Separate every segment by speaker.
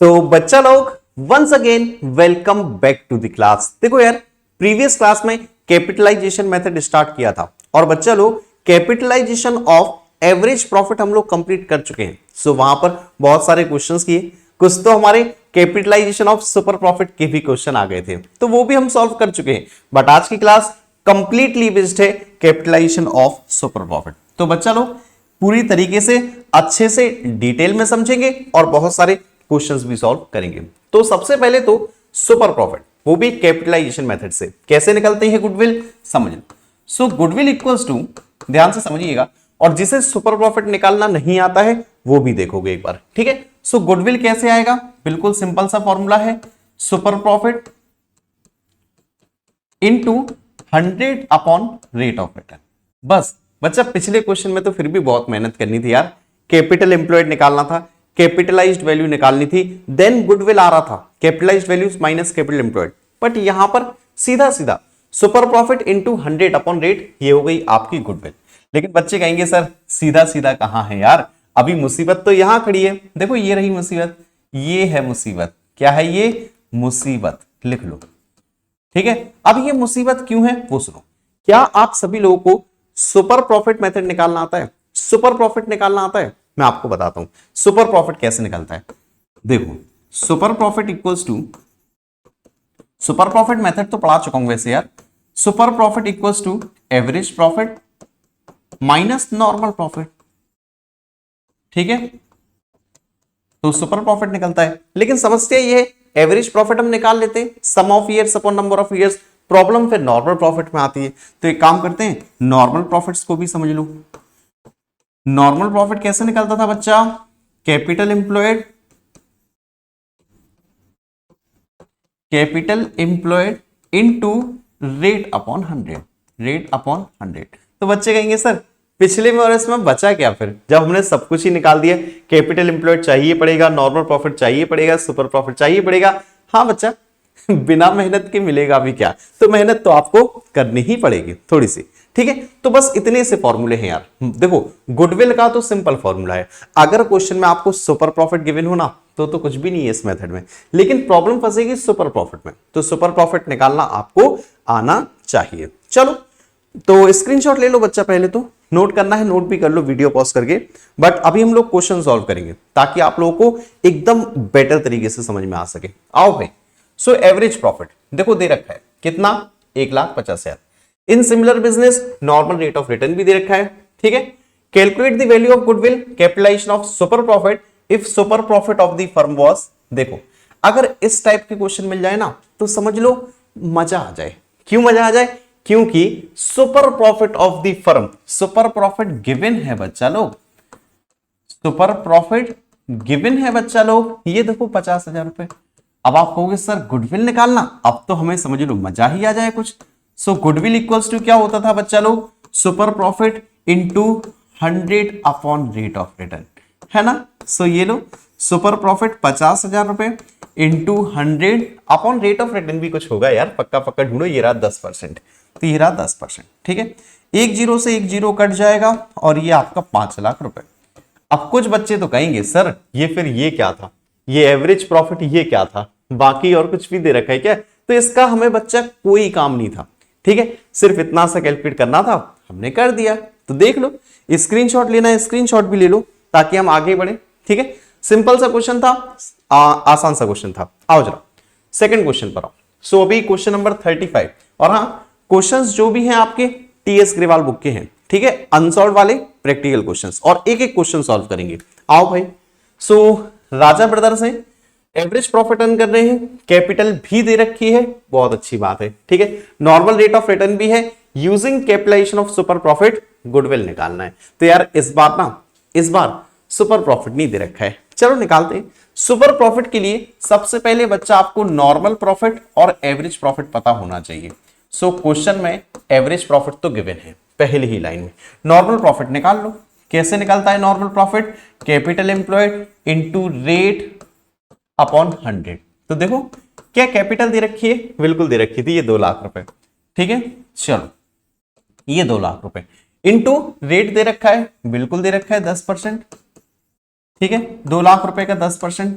Speaker 1: तो बच्चा लोग once again welcome back to the class. देखो यार, प्रीवियस क्लास में कैपिटलाइजेशन मेथड स्टार्ट किया था और बच्चा लोग कैपिटलाइजेशन ऑफ एवरेज प्रॉफिट हम लोग कंप्लीट कर चुके हैं। सो वहां पर बहुत सारे क्वेश्चंस किए, कुछ तो हमारे कैपिटलाइजेशन ऑफ सुपर प्रॉफिट के भी क्वेश्चन आ गए थे, तो वो भी हम सॉल्व कर चुके हैं। बट आज की क्लास कंप्लीटली बेस्ड है कैपिटलाइजेशन ऑफ सुपर प्रॉफिट। तो बच्चा लोग पूरी तरीके से अच्छे से डिटेल में समझेंगे और बहुत सारे क्वेश्चंस भी सॉल्व करेंगे। तो सबसे पहले तो सुपर प्रॉफिट, वो भी कैपिटलाइजेशन मेथड से कैसे निकलते हैं गुडविल, समझ लो। सो गुडविल इक्वल्स टू, ध्यान से समझिएगा, और जिसे सुपर प्रॉफिट निकालना नहीं आता है वो भी देखोगे एक बार, ठीक है। सो गुडविल कैसे आएगा, बिल्कुल सिंपल सा फॉर्मूला है, super profit into 100 upon rate of return. बस बच्चा, पिछले क्वेश्चन में तो फिर भी बहुत मेहनत करनी थी यार, कैपिटल एम्प्लॉयड निकालना था, कैपिटलाइज्ड वैल्यू निकालनी थी, देन गुडविल आ रहा था, capitalised values minus capital employed. But यहां पर सीधा सीधा super profit into 100 upon rate, ये हो गई आपकी गुडविल। लेकिन बच्चे कहेंगे सर सीधा सीधा कहां है यार, अभी मुसीबत तो यहां खड़ी है। देखो ये रही मुसीबत, ये है मुसीबत। क्या है ये? मुसीबत, लिख लो, ठीक है। अब ये मुसीबत क्यों है वो सुनो। क्या आप सभी लोगों को सुपर प्रॉफिट मेथड निकालना आता है? सुपर प्रॉफिट निकालना आता है? मैं आपको बताता हूं सुपर प्रॉफिट कैसे निकलता है। देखो, super profit equals to, super profit method तो पढ़ा चुका हूं वैसे यार। Super profit equals to average profit minus normal profit, ठीक है। तो सुपर प्रॉफिट निकलता है, लेकिन समस्या ये है एवरेज प्रॉफिट हम निकाल लेते हैं sum of years upon number of years, problem फिर नॉर्मल प्रॉफिट में आती है। तो एक काम करते हैं, नॉर्मल प्रॉफिट्स को भी समझ लो। नॉर्मल प्रॉफिट कैसे निकलता था बच्चा? Capital employed, capital employed into rate upon 100, rate upon 100। तो बच्चे कहेंगे सर पिछले में और इसमें बचा क्या फिर, जब हमने सब कुछ ही निकाल दिया। कैपिटल एम्प्लॉयड चाहिए पड़ेगा, नॉर्मल प्रॉफिट चाहिए पड़ेगा, सुपर प्रॉफिट चाहिए पड़ेगा। हाँ बच्चा, बिना मेहनत के मिलेगा भी क्या, तो मेहनत तो आपको करनी ही पड़ेगी थोड़ी सी, ठीक है। तो बस इतने से फॉर्मूले हैं यार। देखो गुडविल का तो सिंपल फॉर्मूला है, अगर क्वेश्चन में आपको सुपर प्रॉफिट गिवन हो ना तो कुछ भी नहीं है इस मेथड में, लेकिन प्रॉब्लम फंसेगी सुपर प्रॉफिट में। तो सुपर प्रॉफिट निकालना आपको आना चाहिए। चलो तो स्क्रीनशॉट ले लो बच्चा, पहले तो नोट करना है, नोट भी कर लो वीडियो पॉज करके। बट अभी हम लोग क्वेश्चन सॉल्व करेंगे ताकि आप लोगों को एकदम बेटर तरीके से समझ में आ सके। आओ भाई, सो एवरेज प्रॉफिट देखो दे रखा है कितना, 1,50,000। In similar business normal rate of return भी दे रखा है, ठीक है। Calculate the value of goodwill, capitalisation of super profit if super profit of the firm was. देखो अगर इस टाइप के क्वेश्चन मिल जाए ना तो समझ लो मजा आ जाए। क्यों मजा आ जाए? क्योंकि super profit of the firm, super profit given है बच्चा लोग, सुपर प्रॉफिट गिवन है बच्चा लोग, ये देखो 50,000 रुपए। अब आप कहोगे सर गुडविल निकालना, अब तो हमें समझ लो मजा ही आ जाए कुछ। सो गुडविल इक्वल्स टू क्या होता था बच्चा लोग? Super profit into 100 upon rate of return, है ना। सो ये लो, सुपर प्रॉफिट 50,000 रुपए into 100 upon rate of return भी कुछ होगा यार, पक्का पक्का ढूंढो, ये रहा 10%, तो ये रहा 10%, ठीक है। एक जीरो से एक जीरो कट जाएगा और ये आपका 5 लाख रुपए। अब कुछ बच्चे तो कहेंगे सर ये फिर ये क्या था, ये एवरेज प्रॉफिट ये क्या था, बाकी और कुछ भी दे रखा है क्या? तो इसका हमें बच्चा कोई काम नहीं था, ठीक है। सिर्फ इतना सा कैलकुलेट करना था, हमने कर दिया। तो देख लो, स्क्रीनशॉट लेना है स्क्रीनशॉट भी ले लो ताकि हम आगे बढ़े, ठीक है। सिंपल सा क्वेश्चन था, आसान सा क्वेश्चन था। आओ जरा सेकंड क्वेश्चन पर आओ। सो अभी क्वेश्चन नंबर 35, और हाँ क्वेश्चंस जो भी हैं आपके टीएस ग्रेवाल बुक के हैं, ठीक है, अनसॉल्व वाले प्रैक्टिकल क्वेश्चंस, और एक एक क्वेश्चन सॉल्व करेंगे। आओ भाई, सो राजा ब्रदर्स हैं, एवरेज प्रॉफिट अर्न कर रहे हैं, कैपिटल भी दे रखी है, बहुत अच्छी बात है, ठीक है। नॉर्मल रेट ऑफ रिटर्न भी है, using capitalisation of super profit goodwill निकालना है। तो यार इस बार सुपर प्रॉफिट नहीं दे रखा है, चलो निकालते हैं। सुपर प्रॉफिट के लिए सबसे पहले बच्चा आपको नॉर्मल प्रॉफिट और एवरेज प्रॉफिट पता होना चाहिए। सो क्वेश्चन में एवरेज प्रॉफिट तो गिवन है पहली ही लाइन में, नॉर्मल प्रॉफिट निकाल लो। कैसे निकलता है normal profit? Capital employed into rate upon 100। तो देखो क्या कैपिटल दे रखी है, बिल्कुल दे रखी थी, ये 2 लाख रुपए, ठीक है। चलो ये 2 लाख रुपए इनटू रेट दे रखा है, बिल्कुल दे रखा है 10%, ठीक है। 2 लाख रुपए का 10%,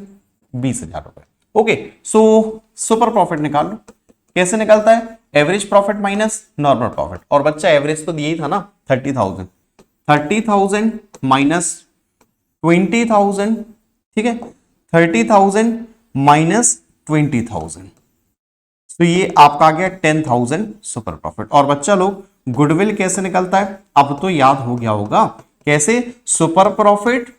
Speaker 1: 20,000 रुपए। ओके, सो सुपर प्रॉफिट निकाल लो। कैसे निकलता है? Average profit minus normal profit, और बच्चा एवरेज तो दिया ही था ना 30,000, 30,000 माइनस 20,000, ठीक है, 30,000 माइनस 20,000, तो ये आपका आ गया 10,000 सुपर प्रॉफिट। और बच्चा लोग गुडविल कैसे निकलता है? अब तो याद हो गया होगा कैसे, super profit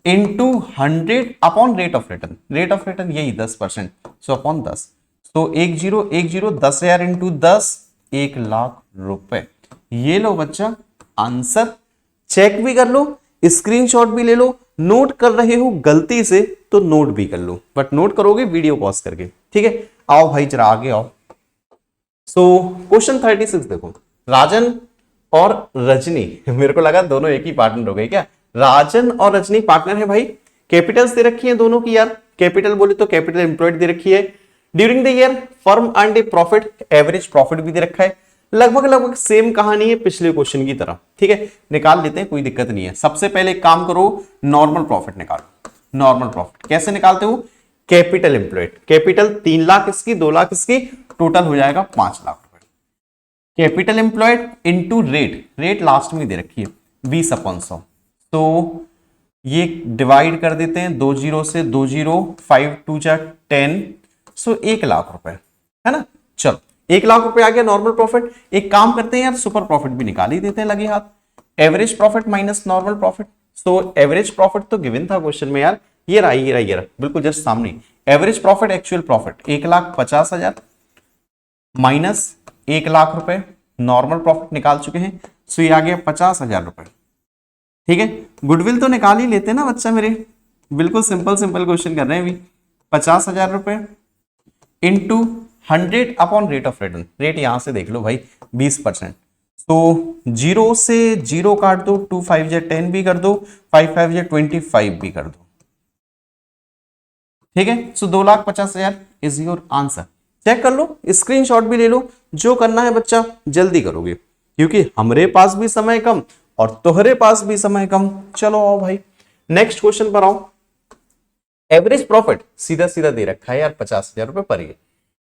Speaker 1: into 100 upon rate of return, rate of return यही 10%, सो अपॉन 10, तो 1010 10,000 इंटू 10, 1,00,000 रुपए। ये लो बच्चा आंसर, चेक भी कर लो, स्क्रीनशॉट भी ले लो, नोट कर रहे हो गलती से तो नोट भी कर लो, बट नोट करोगे वीडियो पॉज करके, ठीक है। आओ भाई जरा आगे आओ। सो क्वेश्चन 36 देखो, राजन और रजनी, मेरे को लगा दोनों एक ही पार्टनर हो गए क्या, राजन और रजनी पार्टनर है भाई। कैपिटल्स दे रखी है दोनों की यार, कैपिटल बोले तो कैपिटल एम्प्लॉयड दे रखी है। During the year firm earned A profit, average profit भी दे रखा है। लगभग सेम कहानी है पिछले क्वेश्चन की तरह, ठीक है, निकाल लेते हैं, कोई दिक्कत नहीं है। सबसे पहले एक काम करो, नॉर्मल प्रॉफिट निकालो। नॉर्मल प्रॉफिट कैसे निकालते हो? कैपिटल एम्प्लॉयड, कैपिटल 3 लाख इसकी, 2 लाख इसकी, टोटल हो जाएगा 5 लाख रुपए। Capital employed into rate, rate last में दे रखी है 20/100, तो ये डिवाइड कर देते हैं 2 0 से, 2 0, 5 2 जा 10, सो 1,00,000 रुपए, है ना। चलो 1,00,000 रुपए आ गया नॉर्मल प्रॉफिट। एक काम करते हैं यार, सुपर प्रॉफिट भी निकाल ही देते हैं लगे हाथ। Average profit minus normal profit, so average profit तो गिवन था क्वेश्चन में यार, ये रहा बिल्कुल जस्ट सामने। Average profit actual profit 1,50,000 minus 1,00,000 रुपए, नॉर्मल प्रॉफिट निकाल चुके हैं, सो ये आ गया 50,000 रुपए, ठीक है। गुडविल तो निकाल ही लेते हैं ना बच्चा मेरे, बिल्कुल सिंपल क्वेश्चन कर रहे हैं अभी। 50,000 रुपए into 100 upon rate of return, rate यहां से देख लो भाई 20%, तो 0 से 0 काट दो, 2 5 या 10 भी कर दो, 5 5 या 25 भी कर दो, ठीक है। सो 2,50,000 इज योर आंसर। चेक कर लो, स्क्रीनशॉट भी ले लो, जो करना है बच्चा जल्दी करोगे, क्योंकि हमारे पास भी समय कम और तुम्हारे पास भी समय कम। चलो आओ भाई नेक्स्ट क्वेश्चन पर आओ। एवरेज प्रॉफिट सीधा सीधा दे रखा है यार 50,000 रुपए per year.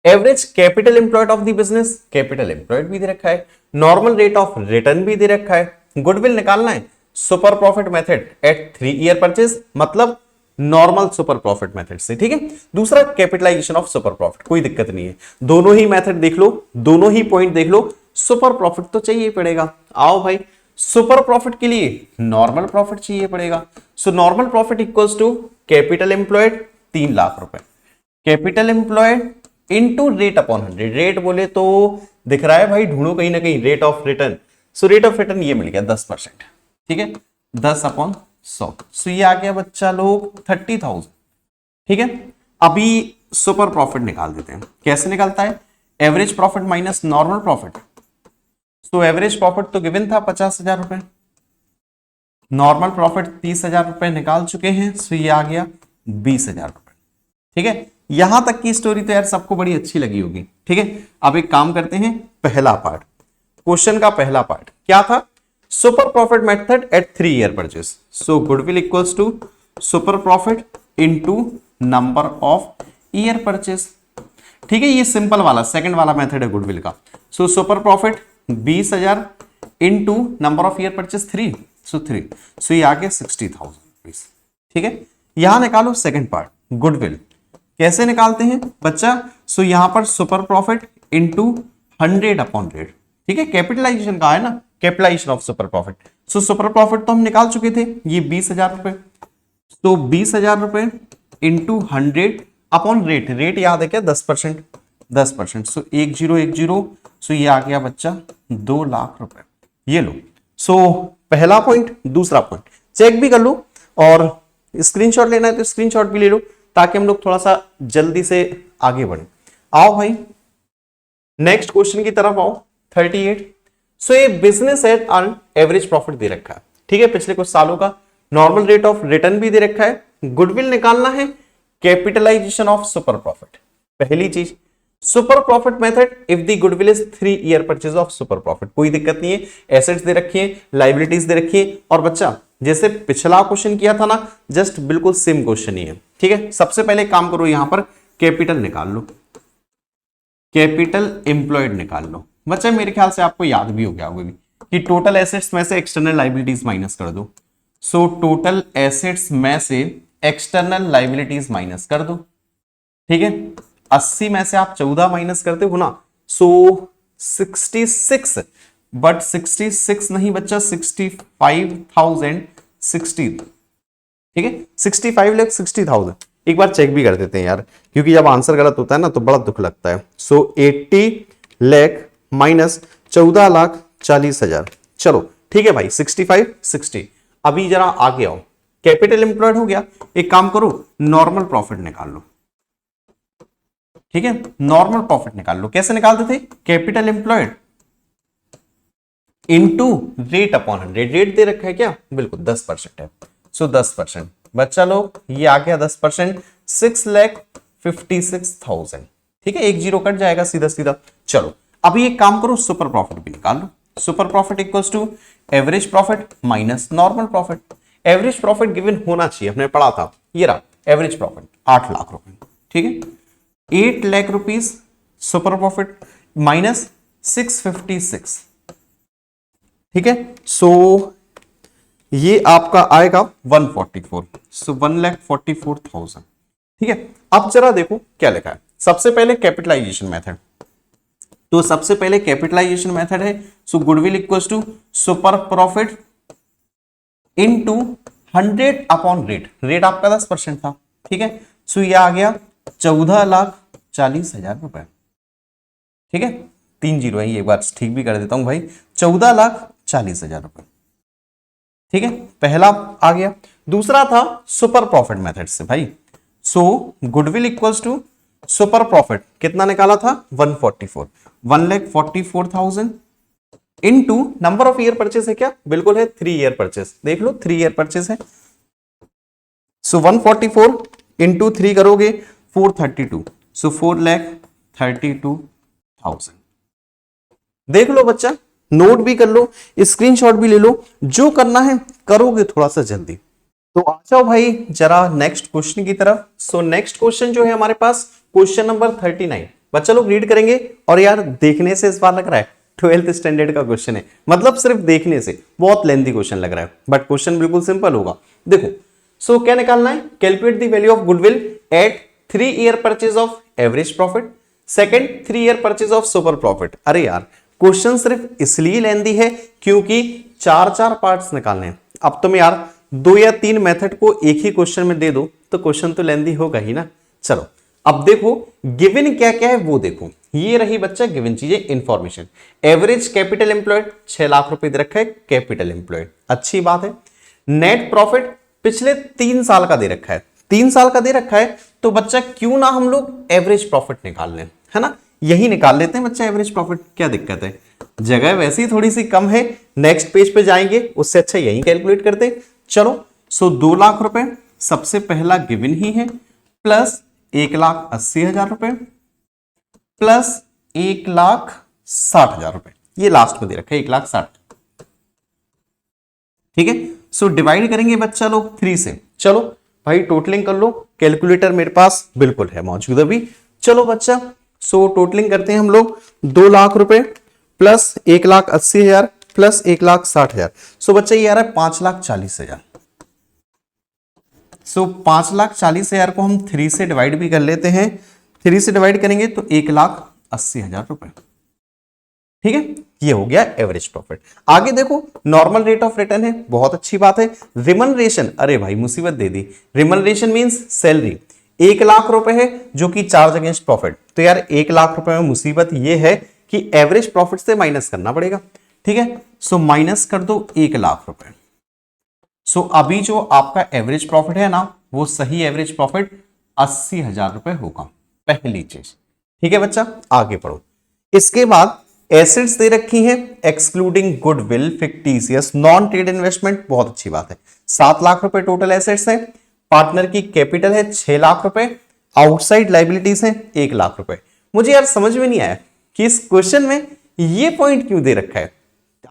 Speaker 1: Average capital employed of the business, capital employed भी दे रखा है। नॉर्मल रेट ऑफ रिटर्न भी दे रखा है। गुडविल निकालना है, super profit method at 3 year purchase, मतलब नॉर्मल सुपर प्रॉफिट मेथड से, ठीक है। दूसरा कैपिटलाइजेशन ऑफ सुपर प्रॉफिट, कोई दिक्कत नहीं है, दोनों ही मेथड देख लो, दोनों ही पॉइंट देख लो, सुपर प्रॉफिट तो चाहिए पड़ेगा। आओ भाई, सुपर प्रॉफिट के लिए नॉर्मल प्रॉफिट चाहिए पड़ेगा। So normal profit equals to capital employed 3 lakh रुपए, capital employed into rate upon 100, rate बोले तो दिख रहा है भाई, ढूंढो कहीं ना कहीं rate of return. So rate of return ये मिल गया 10%, ठीक है, 10/100, सो ये आ गया बच्चा लोग 30,000, ठीक है। अभी सुपर प्रॉफिट निकाल देते हैं, कैसे निकलता है? Average profit minus normal profit, तो एवरेज प्रॉफिट तो गिवन था 50,000 रुपए, नॉर्मल प्रॉफिट 30,000 रुपए निकाल चुके हैं, सो ये आ गया 20,000 रुपए, ठीक है। यहां तक की स्टोरी तो यार सबको बड़ी अच्छी लगी होगी, ठीक है। अब एक काम करते हैं, पहला पार्ट, क्वेश्चन का पहला पार्ट क्या था? Super profit method at 3 year purchase, so goodwill equals to super profit into number of year purchase, ठीक है। ये सिंपल वाला सेकंड वाला मेथड है गुडविल का। सो super profit 20,000 into number of year purchase 3, सो 3, सो ये आ गया 60,000 रुपीज, ठीक है। यहां निकालो सेकंड पार्ट, गुडविल कैसे निकालते हैं बच्चा? सो यहां पर super profit into 100 upon rate, ठीक है, कैपिटलाइजेशन का है ना, capitalisation of super profit. So super profit तो हम निकाल चुके थे, ये 20,000 रुपए, तो 20,000 रुपए इंटू 100 अपॉन रेट, रेट याद है क्या? 10%, 10%, सो 1010, सो ये आ गया बच्चा 2 लाख रुपए, ये लो। सो पहला पॉइंट, दूसरा पॉइंट चेक भी कर लो, और स्क्रीनशॉट लेना है तो स्क्रीनशॉट भी ले लो, ताकि हम लोग थोड़ा सा जल्दी से आगे बढ़े। आओ भाई नेक्स्ट क्वेश्चन की तरफ आओ, 38। सो ये business at earn average profit दे रखा है, ठीक है, पिछले कुछ सालों का। नॉर्मल रेट ऑफ रिटर्न भी दे रखा है। गुडविल निकालना है, कैपिटलाइजेशन ऑफ सुपर प्रॉफिट। पहली चीज, super profit method if the goodwill is 3 year purchase of super profit, कोई दिक्कत नहीं है। एसेट्स दे रखिए, लाइबिलिटीज दे रखिए, और बच्चा जैसे पिछला क्वेश्चन किया था ना, जस्ट बिल्कुल सेम क्वेश्चन ही है। ठीक है, सबसे पहले काम करो, यहां पर कैपिटल निकाल लो, कैपिटल एम्प्लॉयड निकाल लो। बच्चा मेरे ख्याल से आपको याद भी हो गया होगा कि टोटल एसेट्स में से एक्सटर्नल लाइबिलिटीज माइनस कर दो। सो टोटल एसेट्स में से एक्सटर्नल लाइबिलिटीज माइनस कर दो। ठीक है, 80 में से आप 14 माइनस करते हो ना, सो 66, बट 66 नहीं बच्चा, 65,060। ठीक है, 65,60,000। एक बार चेक भी कर देते हैं यार, क्योंकि जब आंसर गलत होता है ना तो बड़ा दुख लगता है। सो 80 लाख माइनस 14,40,000। चलो ठीक है भाई, 65,60। अभी जरा आगे आओ, कैपिटल एम्प्लॉयड हो गया, एक काम करो नॉर्मल प्रॉफिट निकाल लो। ठीक है, नॉर्मल प्रॉफिट निकाल लो। कैसे निकालते थे? Capital employed into rate upon 100। Rate दे रखा है क्या? बिल्कुल 10% है। सो 10%, बच्चा लोग ये आ गया 10%, 6,56,000। ठीक है, एक जीरो कट जाएगा सीधा सीधा। चलो अभी एक काम करो, सुपर प्रॉफिट भी निकाल लो। Super profit equals to average profit minus normal profit. Average profit given होना चाहिए, हमने पढ़ा था, ये रहा एवरेज प्रॉफिट 8 लाख रुपए। ठीक है, 8 lakh rupees super profit minus 656। ठीक है, सो ये आपका आएगा 144। सो 1,44,000। ठीक है, अब जरा देखो क्या लिखा है। सबसे पहले कैपिटलाइजेशन मेथड, तो सबसे पहले कैपिटलाइजेशन मेथड है, so goodwill equals to super profit into 100 upon rate. Rate आपका 10% था। ठीक है, सो ये आ गया 14,40,000 रुपए। ठीक है, 3 जीरो है, एक बार ठीक भी कर देता हूं भाई, 14,40,000 रुपए। ठीक है, पहला आ गया। दूसरा था सुपर प्रॉफिट मेथड से भाई, so goodwill equals to super profit कितना निकाला था? 144, 1,44,000 into number of year purchase है क्या? बिल्कुल है, 3 ईयर परचेस। देख लो 3 ईयर परचेस है। सो 144 इंटू 3 करोगे 432, सो 4,32,000। देख लो बच्चा, नोट भी कर लो, स्क्रीनशॉट भी ले लो, जो करना है करोगे थोड़ा सा जल्दी। तो आ जाओ भाई जरा नेक्स्ट क्वेश्चन की तरफ। सो नेक्स्ट क्वेश्चन जो है हमारे पास, क्वेश्चन नंबर 39। बच्चा लोग रीड करेंगे, और यार देखने से इस बार लग रहा है 12th स्टैंडर्ड का क्वेश्चन है, मतलब सिर्फ देखने से बहुत लेंथी क्वेश्चन लग रहा है, बट क्वेश्चन बिल्कुल सिंपल होगा। देखो, सो क्या निकालना है? Calculate the value of goodwill at 3 year purchase of average profit, second 3 year purchase of super profit. अरे यार क्वेश्चन सिर्फ इसलिए लेंदी है क्योंकि 4 पार्ट्स निकालने हैं। अब तुम यार 2 या 3 मेथड को एक ही क्वेश्चन में दे दो तो क्वेश्चन तो लेंदी होगा ही ना। चलो अब देखो गिवन क्या क्या है वो देखो। ये रही बच्चा गिवन चीजें, information. Average capital employed 6 lakh रुपए दे रखा है, कैपिटल एम्प्लॉयड, अच्छी बात है। नेट प्रॉफिट पिछले 3 साल का दे रखा है, 3 साल का दे रखा है, तो बच्चा क्यों ना हम लोग एवरेज प्रॉफिट निकाल लें, है ना? यही निकाल लेते हैं बच्चा एवरेज प्रॉफिट, क्या दिक्कत है? जगह वैसे ही थोड़ी सी कम है, नेक्स्ट पेज पे जाएंगे, उससे अच्छा यही कैलकुलेट करते हैं। चलो, सो 2 लाख रुपए सबसे पहला गिवन ही है, प्लस 1,80,000 रुपए, प्लस 1,60,000 रुपए, ये लास्ट में दे रखा है 1,60,000। ठीक है, सो डिवाइड करेंगे बच्चा लोग 3 से। चलो भाई टोटलिंग कर लो, कैलकुलेटर मेरे पास बिल्कुल है मौजूद अभी। चलो बच्चा, सो टोटलिंग करते हैं हम लोग, 2 लाख रुपए प्लस 1,80,000 प्लस 1,60,000। सो बच्चा ये आ रहा है 5,40,000। सो 5,40,000 को हम 3 से डिवाइड भी कर लेते हैं। 3 से डिवाइड करेंगे तो 1,80,000 रुपए। ठीक है, ये हो गया एवरेज प्रॉफिट। आगे देखो, नॉर्मल रेट ऑफ रिटर्न है, बहुत अच्छी बात है। रिमनरेशन, अरे भाई मुसीबत दे दी। रिमनरेशन मींस सैलरी, 1 लाख रुपए है जो कि चार्ज अगेंस्ट प्रॉफिट। तो यार 1 लाख रुपए में मुसीबत ये है कि एवरेज प्रॉफिट से माइनस करना पड़ेगा। ठीक है, सो माइनस कर दो 1 लाख रुपए। सो अभी जो आपका एवरेज प्रॉफिट है ना, वो सही एवरेज प्रॉफिट 80,000 रुपए होगा, पहली चीज। ठीक है बच्चा, आगे पढ़ो। इसके बाद एसेट्स दे रखी हैं, excluding goodwill, fictitious, non trade investment, बहुत अच्छी बात है। 7 लाख रुपए टोटल एसेट्स है। पार्टनर की कैपिटल है 6 लाख रुपए, आउटसाइड लाइबिलिटीज है 1 लाख रुपए। मुझे यार समझ में नहीं आया कि इस क्वेश्चन में ये पॉइंट क्यों दे रखा है।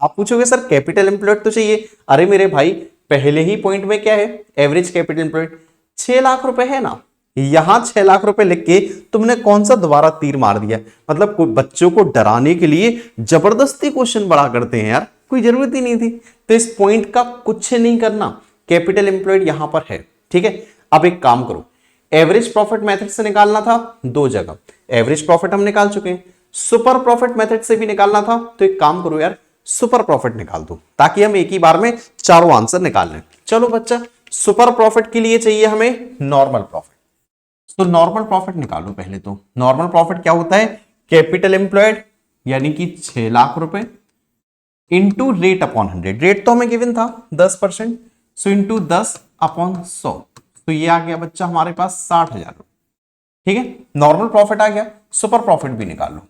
Speaker 1: आप पूछोगे सर कैपिटल एम्प्लॉयड तो चाहिए, अरे मेरे भाई पहले ही पॉइंट में क्या है, एवरेज कैपिटल एम्प्लॉयड 6 लाख रुपए है ना, यहां 6 लाख रुपए लिख के तुमने कौन सा दोबारा तीर मार दिया। मतलब बच्चों को डराने के लिए जबरदस्ती क्वेश्चन बड़ा करते हैं यार, कोई जरूरत ही नहीं थी। तो इस पॉइंट का कुछ नहीं करना, कैपिटल एम्प्लॉयड यहां पर है, ठीक है। अब एक काम करो, एवरेज प्रॉफिट मेथड से निकालना था 2 जगह, एवरेज प्रॉफिट हम निकाल चुके हैं, सुपर प्रॉफिट मेथड से भी निकालना था, तो एक काम करो यार, सुपर प्रॉफिट निकाल दो ताकि हम एक ही बार में चारों आंसर निकाल लें। चलो बच्चा, सुपर प्रॉफिट के लिए चाहिए हमें नॉर्मल प्रॉफिट, तो नॉर्मल प्रॉफिट निकालो पहले। तो नॉर्मल प्रॉफिट क्या होता है, कैपिटल एम्प्लॉयड यानी कि 6 लाख रुपए इंटू रेट अपॉन 100, रेट तो हमें गिवन था 10%, सो इंटू 10 अपॉन 100, तो ये आ गया बच्चा हमारे पास 60,000 रुपए, ठीक है। नॉर्मल प्रॉफिट आ गया, सुपर प्रॉफिट भी निकाल लो।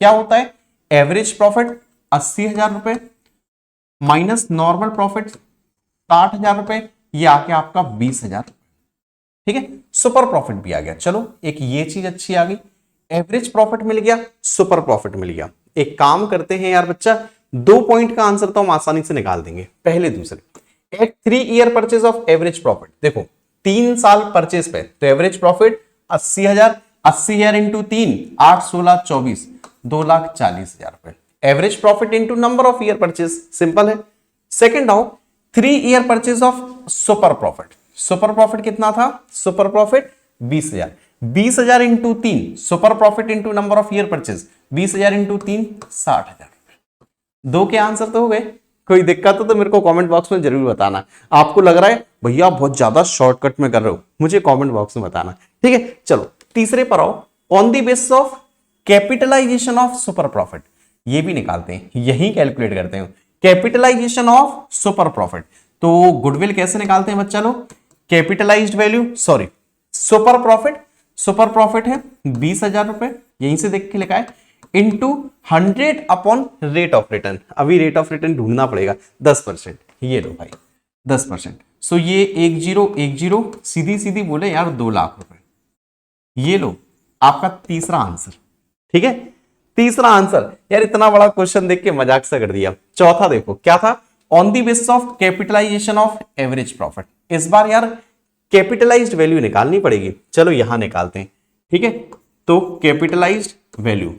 Speaker 1: क्या होता है, एवरेज प्रॉफिट 80,000 रुपए माइनस नॉर्मल प्रॉफिट 60,000 रुपए, ये आ गया आपका 20,000, ठीक है। सुपर प्रॉफिट भी आ गया। चलो एक ये चीज अच्छी आ गई, एवरेज प्रॉफिट मिल गया, सुपर प्रॉफिट मिल गया। एक काम करते हैं यार बच्चा, 2 पॉइंट का आंसर तो हम आसानी से निकाल देंगे, पहले दूसरे। एक 3 year purchase of average profit, देखो 3 साल परचेज पे, तो एवरेज प्रॉफिट 80,000 इंटू 3 8 16 24 2,40,000 रुपए, average profit into number of year purchase, simple है। सेकंड आओ, 3 year purchase of super profit, super profit कितना था, super profit 20,000, 20,000 into 3 super profit into number of year purchase, 20,000 into 3 60,000 रुपए। 2 के answer तो हो गए। कोई दिक्कत हो तो मेरे को कमेंट बॉक्स में जरूर बताना। आपको लग रहा है भैया बहुत ज्यादा शॉर्टकट में कर रहे हो, मुझे कमेंट बॉक्स में बताना, ठीक है। चलो तीसरे पर आओ, on the basis of capitalisation of super profit, ये भी निकालते हैं, यही कैलकुलेट करते हैं, कैपिटलाइजेशन ऑफ सुपर प्रॉफिट। तो गुडविल कैसे निकालते हैं बच्चा लोग, capitalised value, sorry super profit, super profit है 20,000 रुपए, यहीं से देख के लिखा है, into 100 upon rate of return, अभी रेट ऑफ रिटर्न ढूंढना पड़ेगा, 10%, ये लो भाई 10%, सो ये 1010 सीधी सीधी बोले यार 2 लाख रुपए, ये लो आपका तीसरा आंसर, ठीक है। तीसरा आंसर, यार इतना बड़ा क्वेश्चन देख के मजाक सा कर दिया। चौथा देखो क्या था, on the basis of capitalisation of average profit, इस बार यार कैपिटलाइज्ड वैल्यू निकालनी पड़ेगी, चलो यहां निकालते हैं, ठीक है। तो कैपिटलाइज्ड वैल्यू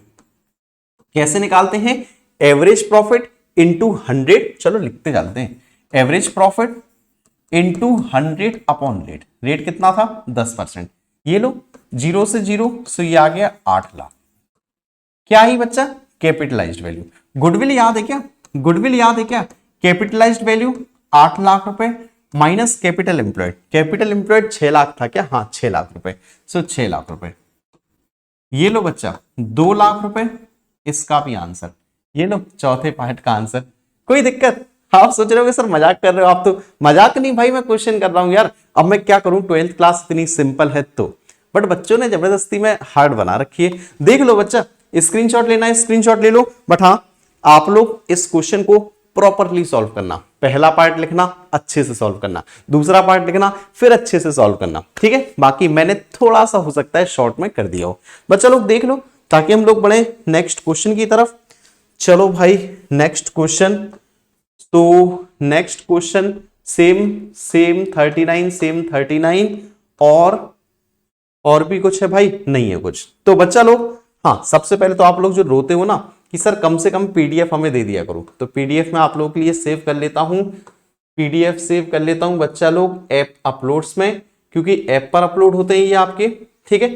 Speaker 1: कैसे निकालते हैं, एवरेज प्रॉफिट इंटू 100, चलो लिखते चलते हैं, average profit into 100 upon rate, rate कितना था 10%, ये लो 0 से 0, सो ये आ गया 8 लाख। क्या ही बच्चा, कैपिटलाइज्ड वैल्यू। गुडविल याद है क्या, गुडविल याद है क्या, कैपिटलाइज्ड वैल्यू 8 लाख रुपए minus capital employed, capital employed 6 lakh था क्या, हाँ 6 लाख रुपए, सो 6 लाख रुपए, ये लो बच्चा 2 लाख रुपए, इसका भी आंसर, ये लो चौथे पार्ट का आंसर। कोई दिक्कत, आप सोच रहे हो सर मजाक कर रहे हो, आप तो मजाक नहीं भाई, मैं क्वेश्चन कर रहा हूं यार, अब मैं क्या करूं, 12th क्लास इतनी सिंपल है तो, बट बच्चों ने जबरदस्ती में हार्ड बना रखी है। देख लो बच्चा, स्क्रीनशॉट लेना है स्क्रीनशॉट ले लो, बट हाँ आप लोग इस क्वेश्चन को प्रॉपरली सॉल्व करना, पहला पार्ट लिखना अच्छे से सॉल्व करना, दूसरा पार्ट लिखना फिर अच्छे से सॉल्व करना, ठीक है। बाकी मैंने थोड़ा सा हो सकता है शॉर्ट में कर दिया हो, बच्चा लोग देख लो ताकि हम लोग बढ़े नेक्स्ट क्वेश्चन की तरफ। चलो भाई नेक्स्ट क्वेश्चन, तो नेक्स्ट क्वेश्चन सेम 39 और भी कुछ है भाई, नहीं है कुछ, तो बच्चा लोग हाँ सबसे पहले तो आप लोग जो रोते हो ना कि सर कम से कम पीडीएफ हमें दे दिया करो, तो पीडीएफ में आप लोगों के लिए सेव कर लेता हूं, पीडीएफ सेव कर लेता हूं बच्चा लोग ऐप अपलोड्स में, क्योंकि ऐप पर अपलोड होते हैं ये आपके, ठीक है।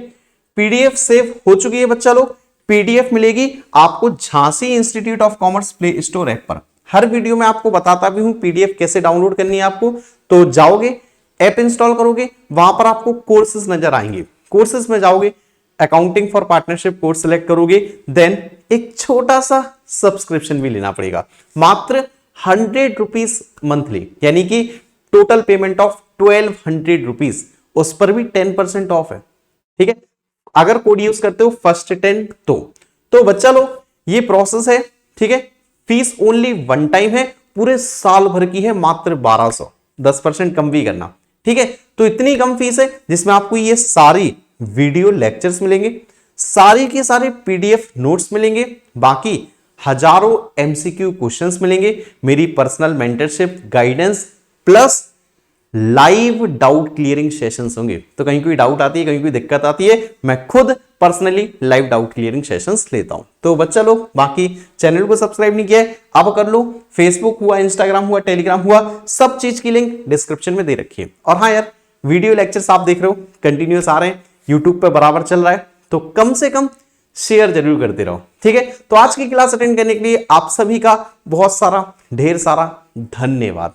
Speaker 1: पीडीएफ सेव हो चुकी है बच्चा लोग, पीडीएफ मिलेगी आपको Jhansi institute of commerce play store app पर, हर वीडियो में आपको बताता भी हूं पीडीएफ कैसे डाउनलोड करनी है आपको। तो जाओगे ऐप इंस्टॉल करोगे, वहां पर आपको कोर्सेज नजर आएंगे, कोर्सेज में जाओगे, accounting for partnership course select करोगे, देन एक छोटा सा सब्सक्रिप्शन भी लेना पड़ेगा, मात्र 100 रुपीज मंथली, यानी कि टोटल पेमेंट ऑफ 1200 रुपीज, उस पर भी 10% ऑफ है, ठीक है। अगर कोड यूज करते हो फर्स्ट 10 तो बच्चा लो ये प्रोसेस है, ठीक है। फीस ओनली 1 टाइम है, पूरे साल भर की है, मात्र 1200, 10% कम भी करना, ठीक है। तो इतनी कम फीस है जिसमें आपको ये सारी वीडियो लेक्चर्स मिलेंगे, सारी के सारे पीडीएफ नोट्स मिलेंगे, बाकी हजारों एमसीक्यू क्वेश्चंस मिलेंगे, मेरी personal mentorship guidance plus live doubt clearing sessions होंगे। तो कहीं कोई डाउट आती है, कहीं कोई दिक्कत आती है, मैं खुद personally live doubt clearing sessions लेता हूं। तो बच्चा लोग बाकी चैनल को सब्सक्राइब नहीं किया है, अब कर लो। फेसबुक हुआ, इंस्टाग्राम हुआ, टेलीग्राम हुआ, सब चीज की लिंक डिस्क्रिप्शन में दे रखी है। और हाँ यार, वीडियो लेक्चर्स आप देख रहे हो कंटिन्यूस आ रहे हैं, यूट्यूब पे बराबर चल रहा है, तो कम से कम शेयर जरूर करते रहो, ठीक है। तो आज की क्लास अटेंड करने के लिए आप सभी का बहुत सारा ढेर सारा धन्यवाद।